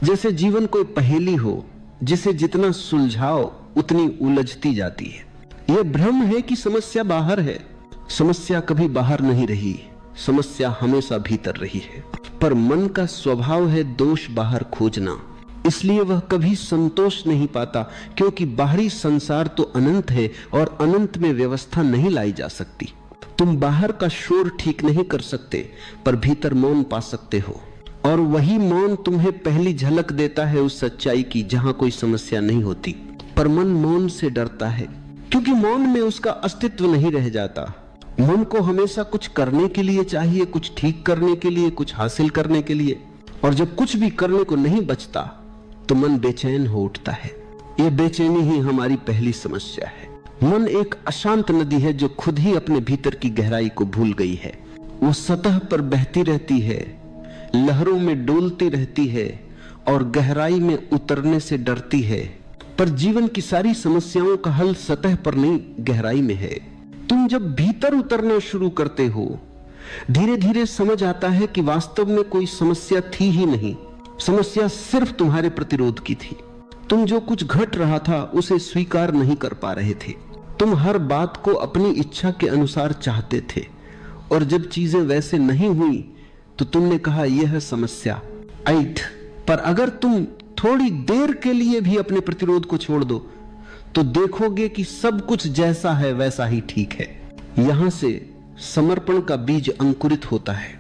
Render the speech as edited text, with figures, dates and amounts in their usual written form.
जैसे जीवन कोई पहेली हो जिसे जितना सुलझाओ उतनी उलझती जाती है। यह भ्रम है कि समस्या बाहर है। समस्या कभी बाहर नहीं रही, समस्या हमेशा भीतर रही है। पर मन का स्वभाव है दोष बाहर खोजना, इसलिए वह कभी संतोष नहीं पाता, क्योंकि बाहरी संसार तो अनंत है और अनंत में व्यवस्था नहीं लाई जा सकती। तुम बाहर का शोर ठीक नहीं कर सकते, पर भीतर मौन पा सकते हो, और वही मौन तुम्हें पहली झलक देता है उस सच्चाई की जहां कोई समस्या नहीं होती। पर मन मौन से डरता है, क्योंकि मौन में उसका अस्तित्व नहीं रह जाता। मन को हमेशा कुछ करने के लिए चाहिए, कुछ ठीक करने के लिए, कुछ हासिल करने के लिए, और जब कुछ भी करने को नहीं बचता तो मन बेचैन हो उठता है। यह बेचैनी ही हमारी पहली समस्या है। मन एक अशांत नदी है जो खुद ही अपने भीतर की गहराई को भूल गई है। वो सतह पर बहती रहती है, लहरों में डोलती रहती है और गहराई में उतरने से डरती है। पर जीवन की सारी समस्याओं का हल सतह पर नहीं, गहराई में है। तुम जब भीतर उतरना शुरू करते हो, धीरे धीरे समझ आता है कि वास्तव में कोई समस्या थी ही नहीं। समस्या सिर्फ तुम्हारे प्रतिरोध की थी। तुम जो कुछ घट रहा था उसे स्वीकार नहीं कर पा रहे थे। तुम हर बात को अपनी इच्छा के अनुसार चाहते थे, और जब चीजें वैसे नहीं हुई तो तुमने कहा यह है समस्या, ऐठ। पर अगर तुम थोड़ी देर के लिए भी अपने प्रतिरोध को छोड़ दो तो देखोगे कि सब कुछ जैसा है वैसा ही ठीक है। यहां से समर्पण का बीज अंकुरित होता है।